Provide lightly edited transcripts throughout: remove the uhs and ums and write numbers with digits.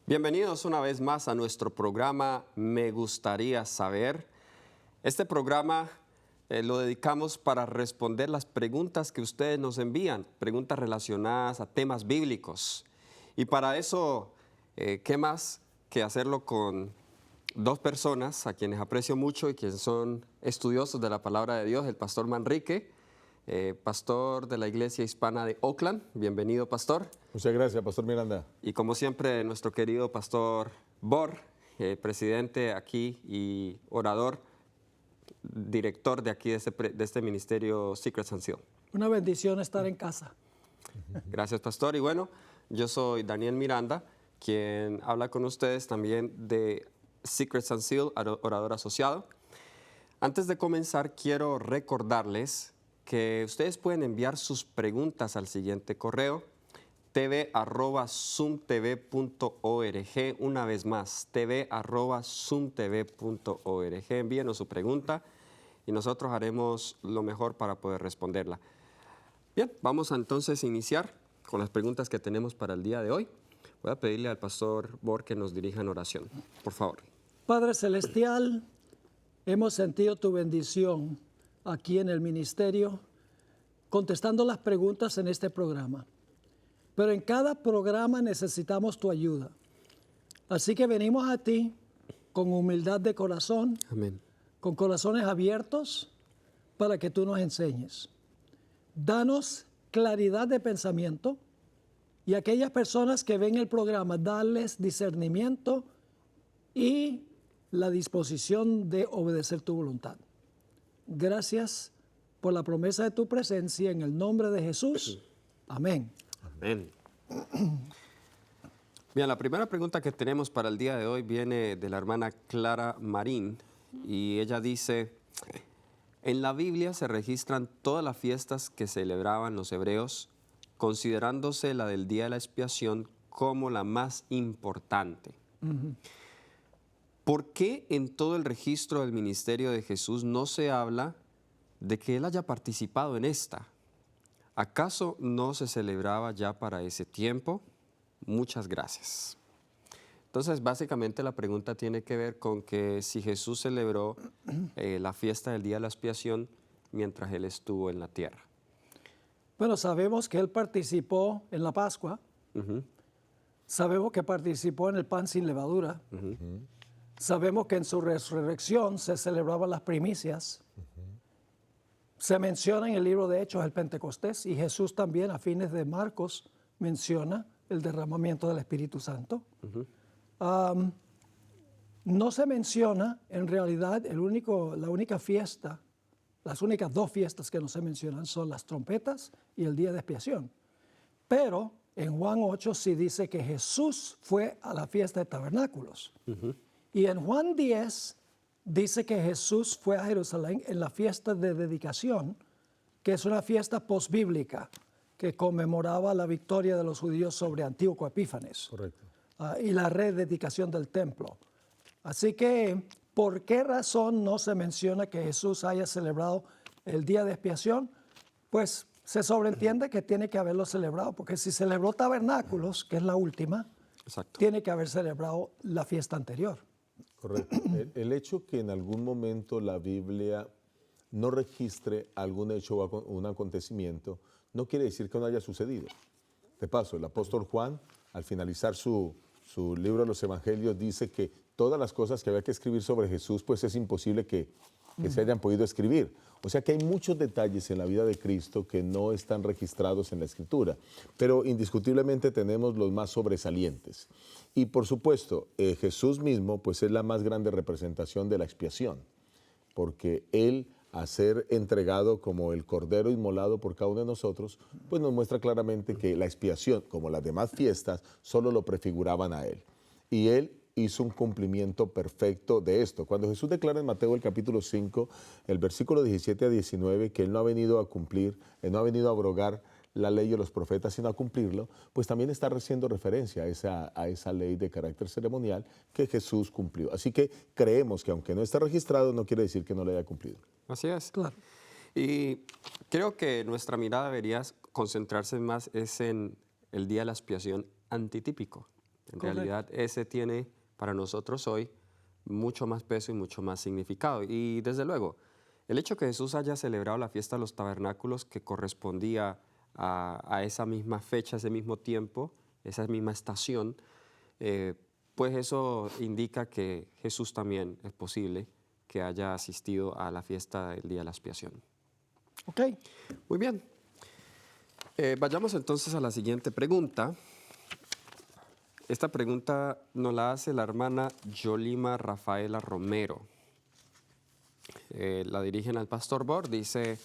Bienvenidos una vez más a nuestro programa Me Gustaría Saber. Este programa lo dedicamos para responder las preguntas que ustedes nos envían, preguntas relacionadas a temas bíblicos. Y para eso, ¿qué más que hacerlo con dos personas a quienes aprecio mucho y quienes son estudiosos de la palabra de Dios? El pastor Manrique, pastor de la Iglesia Hispana de Oakland. Bienvenido, pastor. Muchas gracias, Pastor Miranda. Y como siempre, nuestro querido pastor Bor, presidente aquí y orador, director de aquí de este ministerio Secrets and Seal. Una bendición estar en casa. Gracias, pastor. Y bueno, yo soy Daniel Miranda, quien habla con ustedes también de Secrets and Seal, orador asociado. Antes de comenzar, quiero recordarles que ustedes pueden enviar sus preguntas al siguiente correo: tv@zoomtv.org. Una vez más, tv@zoomtv.org. Envíenos su pregunta y nosotros haremos lo mejor para poder responderla. Bien, vamos a entonces iniciar con las preguntas que tenemos para el día de hoy. Voy a pedirle al pastor Bor que nos dirija en oración, por favor. Padre Celestial, hemos sentido tu bendición aquí en el ministerio, contestando las preguntas en este programa. Pero en cada programa necesitamos tu ayuda. Así que venimos a ti con humildad de corazón, Amén. con corazones abiertos, para que tú nos enseñes. Danos claridad de pensamiento y a aquellas personas que ven el programa, darles discernimiento y la disposición de obedecer tu voluntad. Gracias por la promesa de tu presencia en el nombre de Jesús. Amén. Amén. Bien, la primera pregunta que tenemos para el día de hoy viene de la hermana Clara Marín y ella dice: en la Biblia se registran todas las fiestas que celebraban los hebreos, considerándose la del día de la expiación como la más importante. ¿Por qué en todo el registro del ministerio de Jesús no se habla de que él haya participado en esta? ¿Acaso no se celebraba ya para ese tiempo? Muchas gracias. Entonces, básicamente la pregunta tiene que ver con que si Jesús celebró la fiesta del día de la expiación mientras él estuvo en la tierra. Bueno, sabemos que él participó en la Pascua. Sabemos que participó en el pan sin levadura. Sabemos que en su resurrección se celebraban las primicias. Se menciona en el libro de Hechos el Pentecostés, y Jesús también a fines de Marcos menciona el derramamiento del Espíritu Santo. No se menciona en realidad la única fiesta, las únicas dos fiestas que no se mencionan son las trompetas y el día de expiación. Pero en Juan 8 sí dice que Jesús fue a la fiesta de tabernáculos. Y en Juan 10 dice que Jesús fue a Jerusalén en la fiesta de dedicación, que es una fiesta posbíblica que conmemoraba la victoria de los judíos sobre Antíoco Epífanes. Correcto. Y la rededicación del templo. Así que, ¿por qué razón no se menciona que Jesús haya celebrado el día de expiación? Pues se sobreentiende que tiene que haberlo celebrado, porque si celebró tabernáculos, que es la última, Exacto. tiene que haber celebrado la fiesta anterior. Correcto. El hecho que en algún momento la Biblia no registre algún hecho o un acontecimiento no quiere decir que no haya sucedido. De paso, el apóstol Juan, al finalizar su libro de los Evangelios, dice que todas las cosas que había que escribir sobre Jesús, pues es imposible que se hayan podido escribir. O sea que hay muchos detalles en la vida de Cristo que no están registrados en la Escritura, pero indiscutiblemente tenemos los más sobresalientes. Y por supuesto, Jesús mismo pues es la más grande representación de la expiación, porque Él, a ser entregado como el cordero inmolado por cada uno de nosotros, pues nos muestra claramente que la expiación, como las demás fiestas, solo lo prefiguraban a Él. Y Él hizo un cumplimiento perfecto de esto. Cuando Jesús declara en Mateo el capítulo 5, el versículo 17 a 19, que Él no ha venido a cumplir, Él no ha venido a abrogar la ley de los profetas, sino a cumplirlo, pues también está haciendo referencia a esa ley de carácter ceremonial que Jesús cumplió. Así que creemos que aunque no está registrado, no quiere decir que no lo haya cumplido. Así es. Claro. Y creo que nuestra mirada debería concentrarse más en el día de la expiación antitípico. En Correcto. realidad, ese tiene para nosotros hoy mucho más peso y mucho más significado. Y desde luego, el hecho que Jesús haya celebrado la fiesta de los tabernáculos, que correspondía a esa misma fecha, ese mismo tiempo, esa misma estación, pues eso indica que Jesús también es posible que haya asistido a la fiesta del Día de la Expiación. ¿Ok? Muy bien. Vayamos entonces a la siguiente pregunta. Esta pregunta nos la hace la hermana Yolima Rafaela Romero. La dirigen al Pastor Bor. Dice,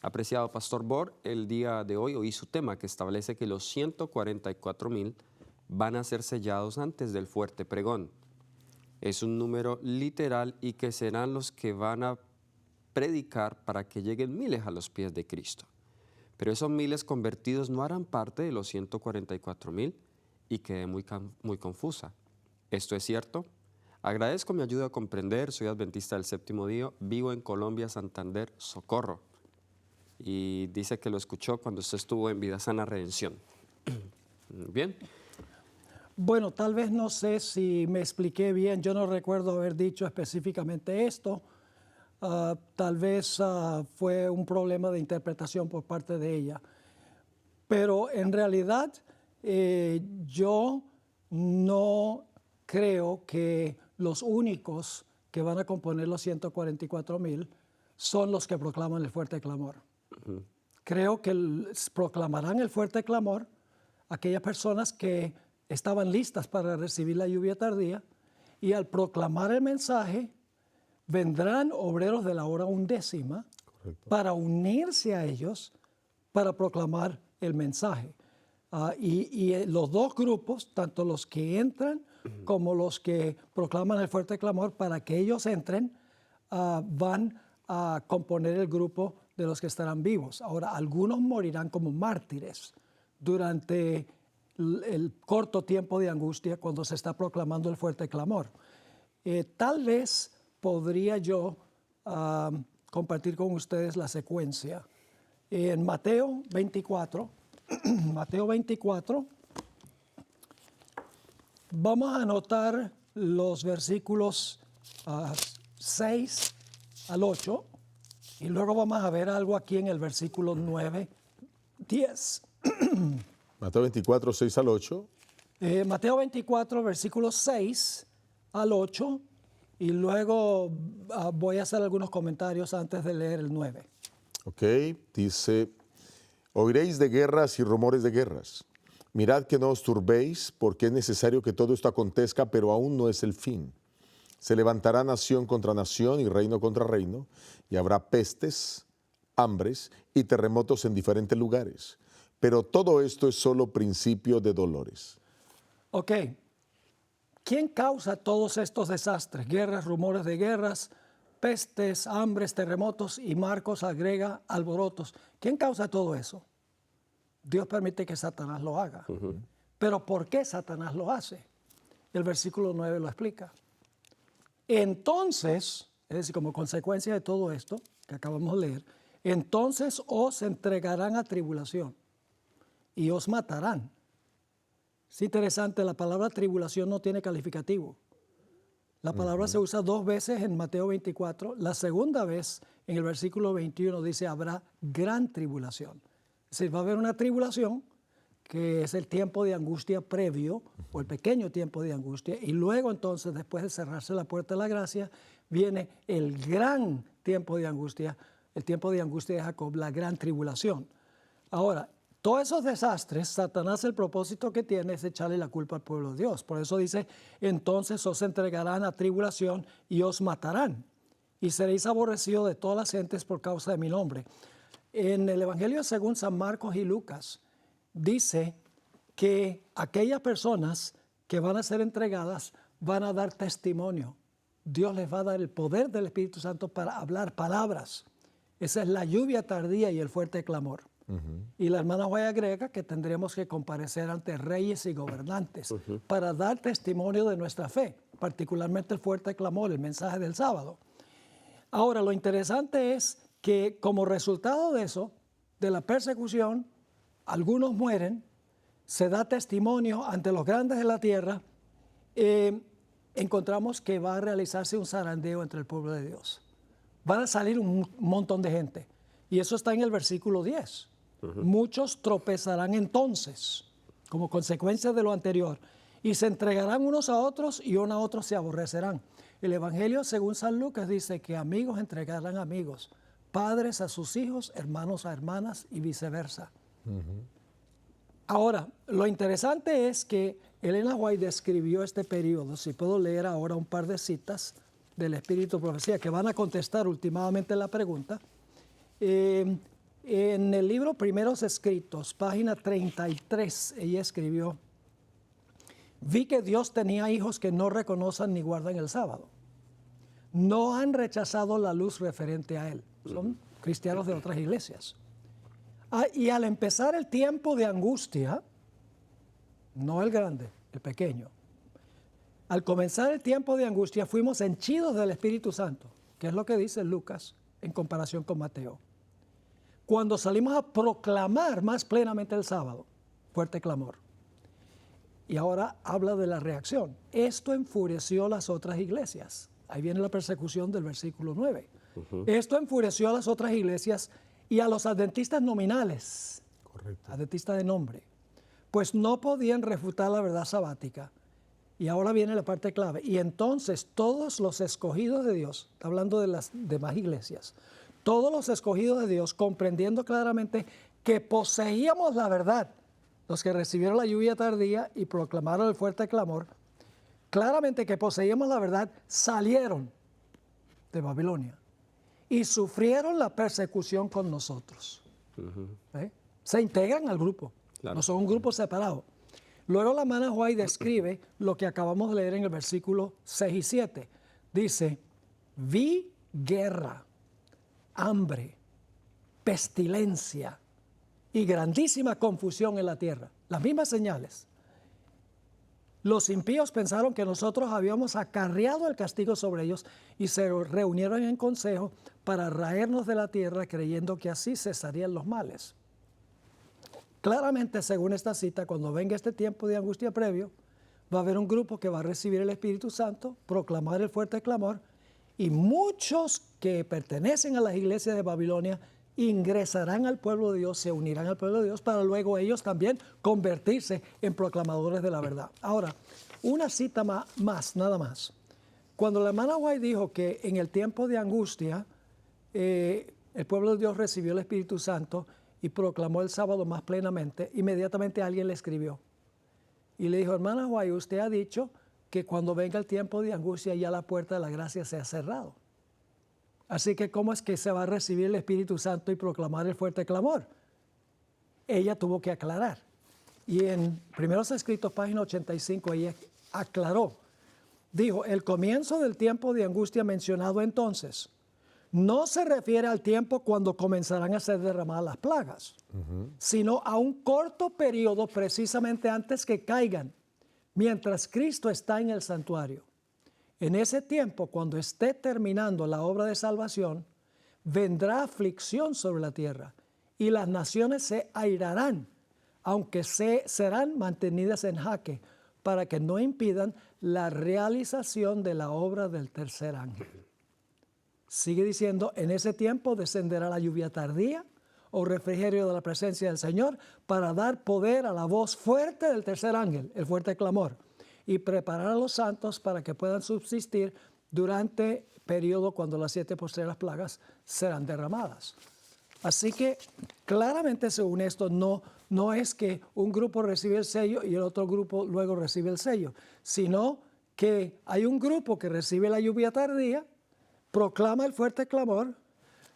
apreciado Pastor Bor, el día de hoy oí su tema que establece que los 144,000 van a ser sellados antes del fuerte pregón. Es un número literal y que serán los que van a predicar para que lleguen miles a los pies de Cristo. Pero esos miles convertidos no harán parte de los 144,000 y quedé muy confusa. ¿Esto es cierto? Agradezco mi ayuda a comprender, soy adventista del séptimo día, vivo en Colombia, Santander, Socorro. Y dice que lo escuchó cuando usted estuvo en Vida Sana Redención. Bien. Bueno, tal vez no sé si me expliqué bien, yo no recuerdo haber dicho específicamente esto. Tal vez fue un problema de interpretación por parte de ella. Pero en realidad yo no creo que los únicos que van a componer los 144,000 son los que proclaman el fuerte clamor. Creo que proclamarán el fuerte clamor aquellas personas que estaban listas para recibir la lluvia tardía, y al proclamar el mensaje vendrán obreros de la hora 11 para unirse a ellos para proclamar el mensaje. Y los dos grupos, tanto los que entran como los que proclaman el fuerte clamor, para que ellos entren, van a componer el grupo de los que estarán vivos. Ahora, algunos morirán como mártires durante el corto tiempo de angustia cuando se está proclamando el fuerte clamor. Tal vez podría yo compartir con ustedes la secuencia. En Mateo 24, Mateo 24, vamos a anotar los versículos 6 al 8 y luego vamos a ver algo aquí en el versículo 9, 10. Mateo 24, 6 al 8. Mateo 24, versículos 6 al 8, y luego voy a hacer algunos comentarios antes de leer el 9. Ok, dice, oiréis de guerras y rumores de guerras. Mirad que no os turbéis, porque es necesario que todo esto acontezca, pero aún no es el fin. Se levantará nación contra nación y reino contra reino, y habrá pestes, hambres y terremotos en diferentes lugares. Pero todo esto es solo principio de dolores. Ok, ¿quién causa todos estos desastres? Guerras, rumores de guerras, pestes, hambres, terremotos, y Marcos agrega alborotos. ¿Quién causa todo eso? Dios permite que Satanás lo haga. Pero ¿por qué Satanás lo hace? El versículo 9 lo explica. Entonces, es decir, como consecuencia de todo esto que acabamos de leer, entonces os entregarán a tribulación y os matarán. Es interesante, la palabra tribulación no tiene calificativo. La palabra se usa 2 veces en Mateo 24. La segunda vez, en el versículo 21, dice habrá gran tribulación. Es decir, va a haber una tribulación que es el tiempo de angustia previo, o el pequeño tiempo de angustia, y luego entonces, después de cerrarse la puerta de la gracia, viene el gran tiempo de angustia, el tiempo de angustia de Jacob, la gran tribulación. Ahora, todos esos desastres, Satanás, el propósito que tiene es echarle la culpa al pueblo de Dios. Por eso dice, entonces os entregarán a tribulación y os matarán, y seréis aborrecidos de todas las gentes por causa de mi nombre. En el Evangelio según San Marcos y Lucas, dice que aquellas personas que van a ser entregadas van a dar testimonio. Dios les va a dar el poder del Espíritu Santo para hablar palabras. Esa es la lluvia tardía y el fuerte clamor. Y la hermana Joya agrega que tendremos que comparecer ante reyes y gobernantes para dar testimonio de nuestra fe, particularmente el fuerte clamor, el mensaje del sábado. Ahora, lo interesante es que como resultado de eso, de la persecución, algunos mueren, se da testimonio ante los grandes de la tierra encontramos que va a realizarse un zarandeo entre el pueblo de Dios. Van a salir un montón de gente. Y eso está en el versículo 10. Muchos tropezarán entonces, como consecuencia de lo anterior, y se entregarán unos a otros y unos a otros se aborrecerán. El Evangelio, según San Lucas, dice que amigos entregarán amigos, padres a sus hijos, hermanos a hermanas y viceversa. Ahora, lo interesante es que Elena White describió este periodo, si puedo leer ahora un par de citas del Espíritu de Profecía, que van a contestar últimamente la pregunta. En el libro Primeros Escritos, página 33, ella escribió: vi que Dios tenía hijos que no reconocen ni guardan el sábado. No han rechazado la luz referente a él. Son cristianos de otras iglesias. Y al empezar el tiempo de angustia, no el grande, el pequeño, al comenzar el tiempo de angustia fuimos henchidos del Espíritu Santo, que es lo que dice Lucas en comparación con Mateo. Cuando salimos a proclamar más plenamente el sábado, fuerte clamor. Y ahora habla de la reacción. Esto enfureció las otras iglesias. Ahí viene la persecución del versículo 9. Esto enfureció a las otras iglesias y a los adventistas nominales. Correcto. Adventistas de nombre. Pues no podían refutar la verdad sabática. Y ahora viene la parte clave. Y entonces todos los escogidos de Dios, está hablando de las demás iglesias, todos los escogidos de Dios, comprendiendo claramente que poseíamos la verdad, los que recibieron la lluvia tardía y proclamaron el fuerte clamor, claramente que poseíamos la verdad, salieron de Babilonia y sufrieron la persecución con nosotros. Se integran al grupo, claro. No son un grupo separado. Luego la hermana White describe lo que acabamos de leer en el versículo 6 y 7. Dice: vi guerra, hambre, pestilencia y grandísima confusión en la tierra. Las mismas señales. Los impíos pensaron que nosotros habíamos acarreado el castigo sobre ellos y se reunieron en consejo para raernos de la tierra, creyendo que así cesarían los males. Claramente, según esta cita, cuando venga este tiempo de angustia previo, va a haber un grupo que va a recibir el Espíritu Santo, proclamar el fuerte clamor, y muchos que pertenecen a las iglesias de Babilonia ingresarán al pueblo de Dios, se unirán al pueblo de Dios, para luego ellos también convertirse en proclamadores de la verdad. Ahora, una cita más, nada más. Cuando la hermana White dijo que en el tiempo de angustia el pueblo de Dios recibió el Espíritu Santo y proclamó el sábado más plenamente, inmediatamente alguien le escribió y le dijo: hermana White, usted ha dicho que cuando venga el tiempo de angustia ya la puerta de la gracia se ha cerrado. Así que ¿cómo es que se va a recibir el Espíritu Santo y proclamar el fuerte clamor? Ella tuvo que aclarar. Y en Primeros Escritos, página 85, ella aclaró. Dijo: el comienzo del tiempo de angustia mencionado entonces no se refiere al tiempo cuando comenzarán a ser derramadas las plagas, sino a un corto periodo precisamente antes que caigan, mientras Cristo está en el santuario. En ese tiempo, cuando esté terminando la obra de salvación, vendrá aflicción sobre la tierra y las naciones se airarán, aunque serán mantenidas en jaque, para que no impidan la realización de la obra del tercer ángel. Sigue diciendo: en ese tiempo descenderá la lluvia tardía o refrigerio de la presencia del Señor para dar poder a la voz fuerte del tercer ángel, el fuerte clamor, y preparar a los santos para que puedan subsistir durante el periodo cuando las 7 postreras plagas serán derramadas. Así que claramente, según esto, no es que un grupo recibe el sello y el otro grupo luego recibe el sello, sino que hay un grupo que recibe la lluvia tardía, proclama el fuerte clamor,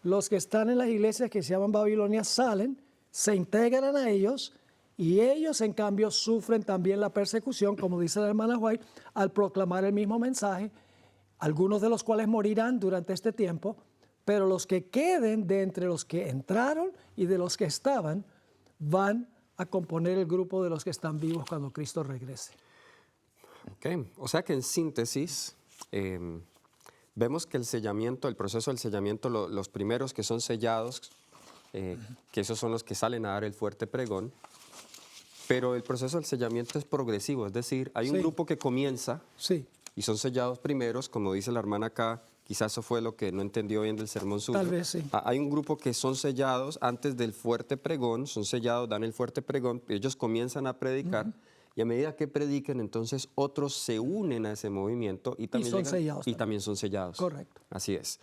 los que están en las iglesias que se llaman Babilonia salen, se integran a ellos, y ellos en cambio sufren también la persecución, como dice la hermana White, al proclamar el mismo mensaje, algunos de los cuales morirán durante este tiempo, pero los que queden de entre los que entraron y de los que estaban van a componer el grupo de los que están vivos cuando Cristo regrese. Ok, o sea que en síntesis vemos que el sellamiento, el proceso del sellamiento, los primeros que son sellados, que esos son los que salen a dar el fuerte pregón, Pero el proceso del sellamiento es progresivo, es decir, hay un Sí. grupo que comienza Sí, y son sellados primeros, como dice la hermana acá, quizás eso fue lo que no entendió bien del sermón suyo. Tal vez sí. Hay un grupo que son sellados antes del fuerte pregón, son sellados, dan el fuerte pregón, ellos comienzan a predicar y a medida que prediquen, entonces otros se unen a ese movimiento y también, son sellados y también son sellados. Correcto. Así es.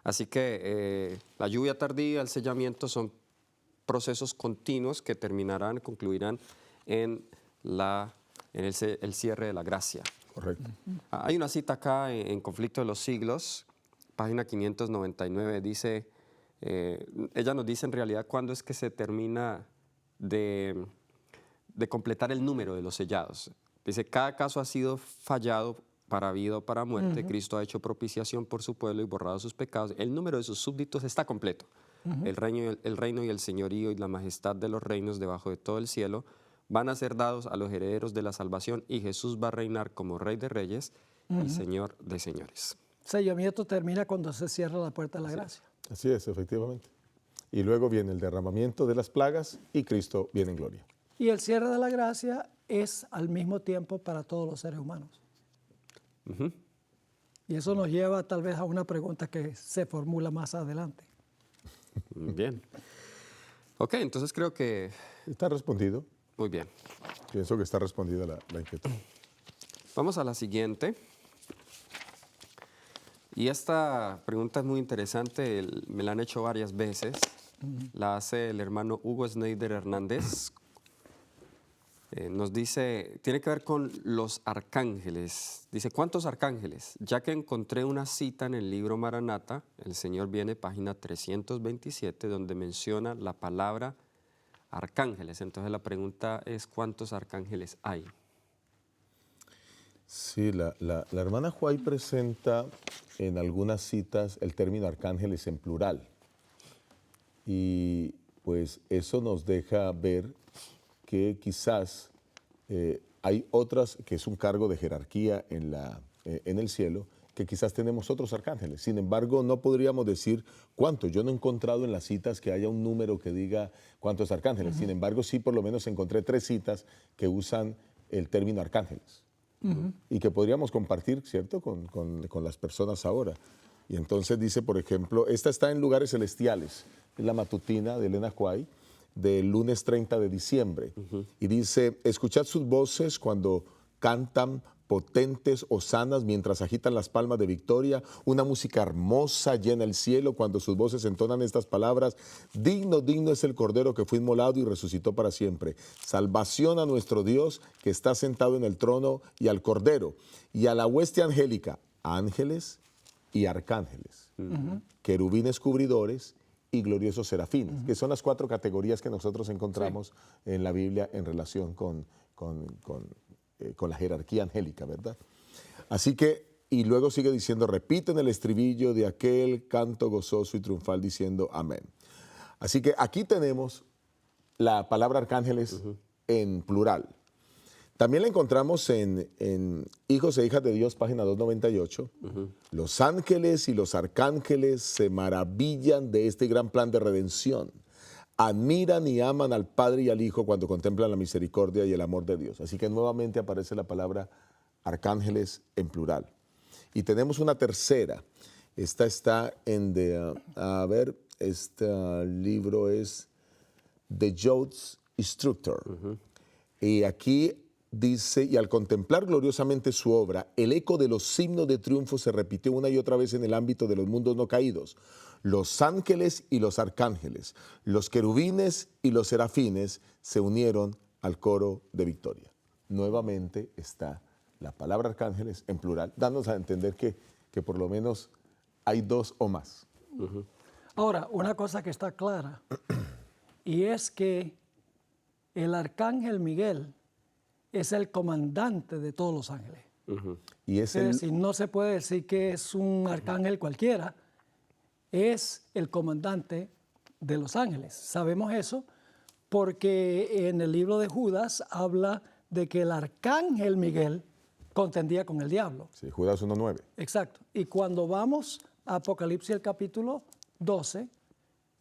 Así que la lluvia tardía, el sellamiento son procesos continuos que terminarán, concluirán en el cierre de la gracia. Correcto. Hay una cita acá en Conflicto de los Siglos, página 599, dice, ella nos dice en realidad cuándo es que se termina de completar el número de los sellados. Dice, cada caso ha sido fallado para vida o para muerte, Cristo ha hecho propiciación por su pueblo y borrado sus pecados, el número de sus súbditos está completo. El reino y el señorío y la majestad de los reinos debajo de todo el cielo van a ser dados a los herederos de la salvación y Jesús va a reinar como Rey de Reyes y Señor de Señores. Sellamiento termina cuando se cierra la puerta de la gracia. Así es, efectivamente. Y luego viene el derramamiento de las plagas y Cristo viene en gloria. Y el cierre de la gracia es al mismo tiempo para todos los seres humanos. Y eso nos lleva tal vez a una pregunta que se formula más adelante. Bien. Ok, entonces creo que... ¿Está respondido? Muy bien. Pienso que está respondida la inquietud. Vamos a la siguiente. Y esta pregunta es muy interesante, me la han hecho varias veces. La hace el hermano Hugo Schneider Hernández. Nos dice, tiene que ver con los arcángeles. Dice, ¿cuántos arcángeles? Ya que encontré una cita en el libro Maranata, el Señor viene, página 327, donde menciona la palabra arcángeles. Entonces la pregunta es, ¿cuántos arcángeles hay? Sí, la hermana Huay presenta en algunas citas el término arcángeles en plural. Y pues eso nos deja ver que quizás hay otras, que es un cargo de jerarquía en el cielo, que quizás tenemos otros arcángeles. Sin embargo, no podríamos decir cuántos. Yo no he encontrado en las citas que haya un número que diga cuántos arcángeles. Sin embargo, sí por lo menos encontré 3 citas que usan el término arcángeles. Y que podríamos compartir, ¿cierto?, con las personas ahora. Y entonces dice, por ejemplo, esta está en Lugares Celestiales, es la matutina de Elena Huay, del lunes 30 de diciembre. Y dice, escuchad sus voces cuando cantan potentes hosanas mientras agitan las palmas de victoria, una música hermosa llena el cielo cuando sus voces entonan estas palabras, digno, digno es el Cordero que fue inmolado y resucitó para siempre. Salvación a nuestro Dios que está sentado en el trono y al Cordero y a la hueste angélica, ángeles y arcángeles, querubines cubridores y gloriosos serafines, que son las 4 categorías que nosotros encontramos en la Biblia en relación con la jerarquía angélica, ¿verdad? Así que, y luego sigue diciendo, repiten el estribillo de aquel canto gozoso y triunfal diciendo amén. Así que aquí tenemos la palabra arcángeles en plural. También la encontramos en Hijos e Hijas de Dios, página 298. Los ángeles y los arcángeles se maravillan de este gran plan de redención. Admiran y aman al Padre y al Hijo cuando contemplan la misericordia y el amor de Dios. Así que nuevamente aparece la palabra arcángeles en plural. Y tenemos una tercera. Esta está en este libro es The Jodes Instructor. Y aquí dice, y al contemplar gloriosamente su obra, el eco de los himnos de triunfo se repitió una y otra vez en el ámbito de los mundos no caídos. Los ángeles y los arcángeles, los querubines y los serafines se unieron al coro de victoria. Nuevamente está la palabra arcángeles en plural, dándonos a entender que por lo menos hay 2 o más. Ahora, una cosa que está clara, y es que el arcángel Miguel es el comandante de todos los ángeles. Y Es decir, no se puede decir que es un arcángel cualquiera, es el comandante de los ángeles. Sabemos eso porque en el libro de Judas habla de que el arcángel Miguel contendía con el diablo. Sí, Judas 1:9. Exacto. Y cuando vamos a Apocalipsis el capítulo 12,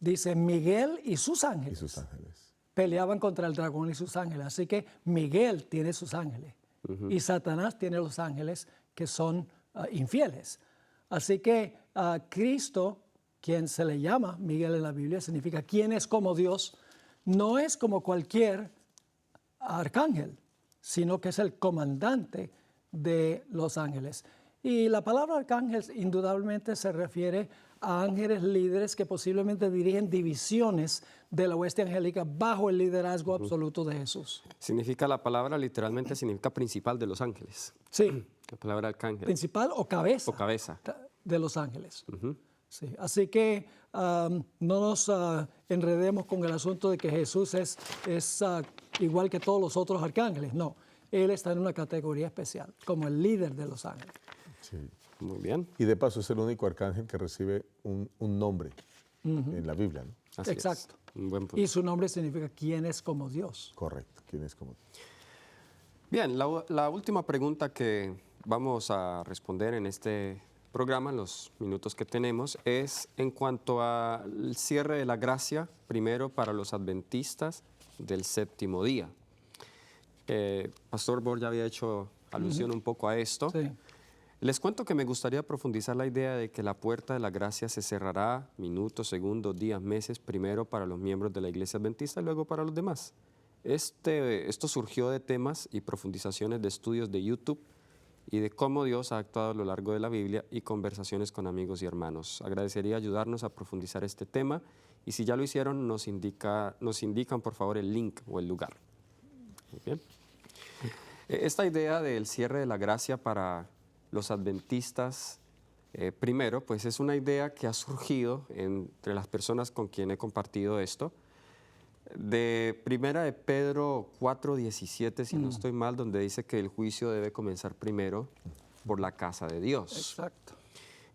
dice Miguel y sus ángeles. Y sus ángeles. peleaban contra el dragón y sus ángeles. Así que Miguel tiene sus ángeles y Satanás tiene los ángeles que son infieles. Así que Cristo, quien se le llama Miguel en la Biblia, significa quien es como Dios, no es como cualquier arcángel, sino que es el comandante de los ángeles. Y la palabra arcángel indudablemente se refiere a ángeles líderes que posiblemente dirigen divisiones de la hueste angélica bajo el liderazgo absoluto de Jesús. Significa la palabra, literalmente significa principal de los ángeles. Sí, La palabra arcángel. principal o cabeza. O cabeza. De los ángeles. Sí, así que no nos enredemos con el asunto de que Jesús es igual que todos los otros arcángeles. No, Él está en una categoría especial, como el líder de los ángeles. Sí. Muy bien. Y de paso es el único arcángel que recibe un nombre en la Biblia, ¿no? Así es. Exacto. Un buen punto. Y su nombre significa quién es como Dios. Correcto. ¿Quién es como? Bien, la última pregunta que vamos a responder en este programa, en los minutos que tenemos, es en cuanto al cierre de la gracia, primero para los adventistas del séptimo día. Pastor Borja había hecho alusión un poco a esto. Sí. Les cuento que me gustaría profundizar la idea de que la puerta de la gracia se cerrará minutos, segundos, días, meses, primero para los miembros de la iglesia adventista y luego para los demás. Esto surgió de temas y profundizaciones de estudios de YouTube y de cómo Dios ha actuado a lo largo de la Biblia y conversaciones con amigos y hermanos. Agradecería ayudarnos a profundizar este tema y si ya lo hicieron nos indican por favor el link o el lugar. Muy bien. Esta idea del cierre de la gracia para los adventistas, primero, pues es una idea que ha surgido entre las personas con quien he compartido esto, de Primera de Pedro 4:17, si no estoy mal, donde dice que el juicio debe comenzar primero por la casa de Dios. Exacto.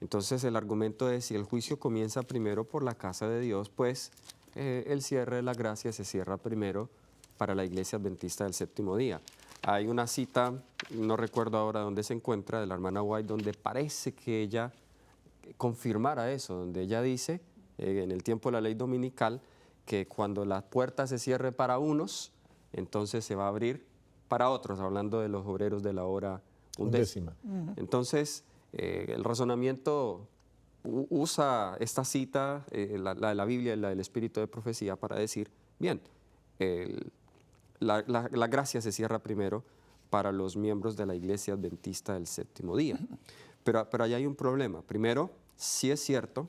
Entonces el argumento es, si el juicio comienza primero por la casa de Dios, pues el cierre de la gracia se cierra primero para la iglesia adventista del séptimo día. Hay una cita, no recuerdo ahora dónde se encuentra, de la hermana White, donde parece que ella confirmara eso, donde ella dice, en el tiempo de la ley dominical, que cuando la puerta se cierre para unos, entonces se va a abrir para otros, hablando de los obreros de la hora undécima. Entonces, el razonamiento usa esta cita, la de la Biblia y la del Espíritu de Profecía, para decir, bien, la gracia se cierra primero para los miembros de la iglesia adventista del séptimo día. Pero allá hay un problema. Primero, sí es cierto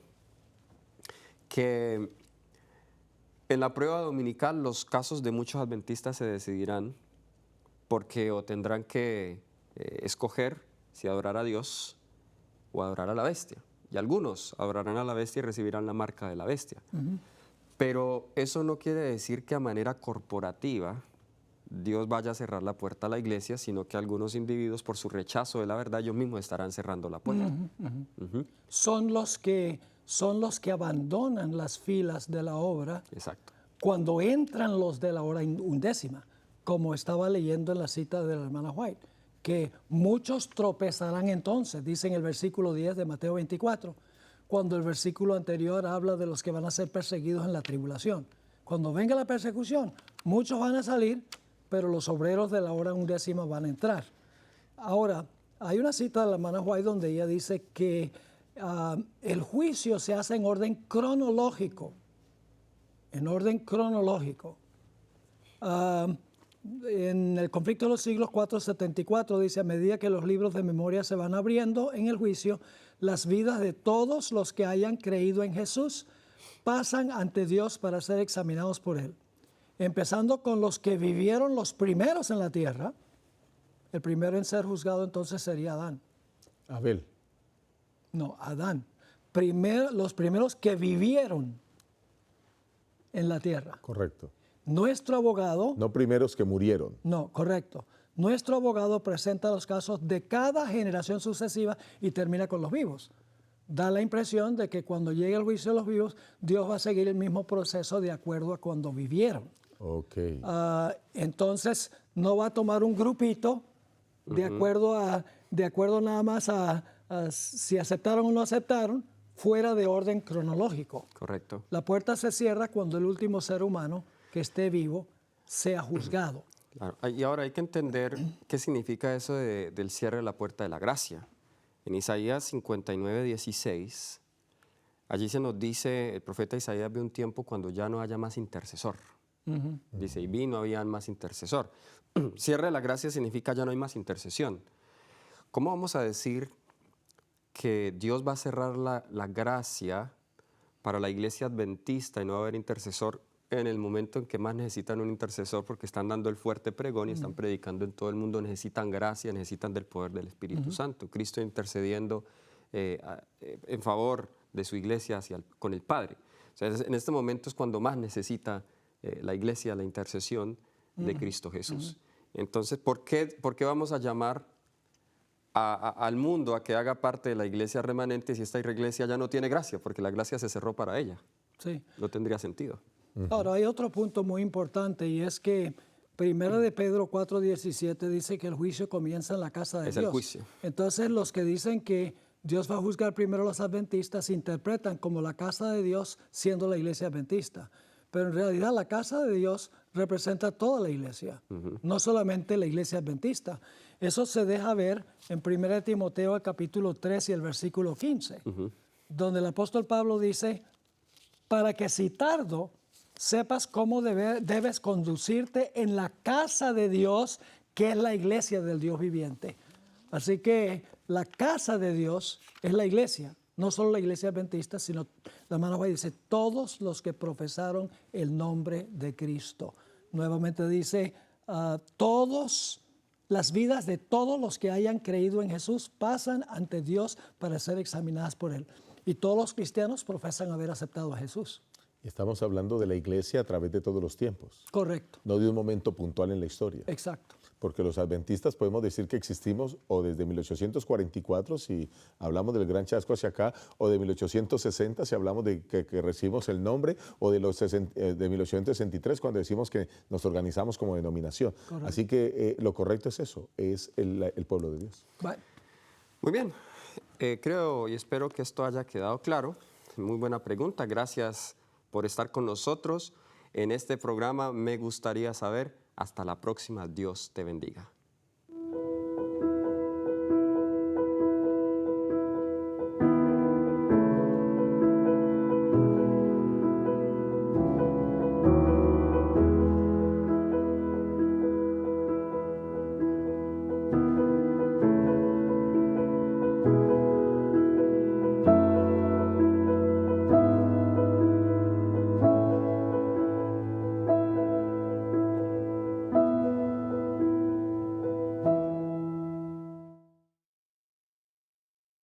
que en la prueba dominical los casos de muchos adventistas se decidirán porque o tendrán que escoger si adorar a Dios o adorar a la bestia. Y algunos adorarán a la bestia y recibirán la marca de la bestia. Pero eso no quiere decir que a manera corporativa Dios vaya a cerrar la puerta a la iglesia, sino que algunos individuos, por su rechazo de la verdad, ellos mismos estarán cerrando la puerta. Son los que abandonan las filas de la obra. Exacto. Cuando entran los de la hora undécima, como estaba leyendo en la cita de la hermana White, que muchos tropezarán entonces, dice en el versículo 10 de Mateo 24, cuando el versículo anterior habla de los que van a ser perseguidos en la tribulación. Cuando venga la persecución, muchos van a salir, pero los obreros de la hora undécima van a entrar. Ahora, hay una cita de la hermana White donde ella dice que el juicio se hace en orden cronológico. En orden cronológico. En el conflicto de los siglos 474 dice, a medida que los libros de memoria se van abriendo en el juicio, las vidas de todos los que hayan creído en Jesús pasan ante Dios para ser examinados por Él. Empezando con los que vivieron los primeros en la tierra. El primero en ser juzgado entonces sería Adán. Abel. No, Adán. Los primeros que vivieron en la tierra. Correcto. Nuestro abogado... No primeros que murieron. No, correcto. Nuestro abogado presenta los casos de cada generación sucesiva y termina con los vivos. Da la impresión de que cuando llegue el juicio de los vivos, Dios va a seguir el mismo proceso de acuerdo a cuando vivieron. Ok. Entonces, no va a tomar un grupito de acuerdo nada más a si aceptaron o no aceptaron, fuera de orden cronológico. Correcto. La puerta se cierra cuando el último ser humano que esté vivo sea juzgado. Claro. Y ahora hay que entender qué significa eso del cierre de la puerta de la gracia. En Isaías 59, 16, allí se nos dice, el profeta Isaías ve un tiempo cuando ya no haya más intercesor. Dice, y vi, no había más intercesor. Cierre de la gracia significa ya no hay más intercesión. ¿Cómo vamos a decir que Dios va a cerrar la gracia para la iglesia adventista y no va a haber intercesor en el momento en que más necesitan un intercesor, porque están dando el fuerte pregón y están predicando en todo el mundo, necesitan gracia, necesitan del poder del Espíritu Santo? Cristo intercediendo en favor de su iglesia con el Padre. O sea, en este momento es cuando más necesita la iglesia la intercesión de Cristo Jesús. Entonces, ¿por qué vamos a llamar al mundo a que haga parte de la iglesia remanente si esta iglesia ya no tiene gracia? Porque la gracia se cerró para ella. Sí. No tendría sentido. Ahora, hay otro punto muy importante y es que Primera de Pedro 4:17 dice que el juicio comienza en la casa de Es Dios. el juicio. Entonces, los que dicen que Dios va a juzgar primero a los adventistas interpretan como la casa de Dios siendo la iglesia adventista. Pero en realidad la casa de Dios representa toda la iglesia, no solamente la iglesia adventista. Eso se deja ver en 1 Timoteo el capítulo 3 y el versículo 15, donde el apóstol Pablo dice, para que si tardo, sepas cómo debes conducirte en la casa de Dios, que es la iglesia del Dios viviente. Así que la casa de Dios es la iglesia, no solo la iglesia adventista, sino, la hermana White dice, todos los que profesaron el nombre de Cristo. Nuevamente dice, las vidas de todos los que hayan creído en Jesús pasan ante Dios para ser examinadas por Él. Y todos los cristianos profesan haber aceptado a Jesús. Estamos hablando de la iglesia a través de todos los tiempos, Correcto. no de un momento puntual en la historia. Exacto. Porque los adventistas podemos decir que existimos o desde 1844, si hablamos del Gran Chasco hacia acá, o de 1860, si hablamos de que recibimos el nombre, o de 1863, cuando decimos que nos organizamos como denominación. Correcto. Así que lo correcto es eso, es el pueblo de Dios. Bye. Muy bien. Creo y espero que esto haya quedado claro. Muy buena pregunta. Gracias por estar con nosotros en este programa. Me gustaría saber. Hasta la próxima. Dios te bendiga.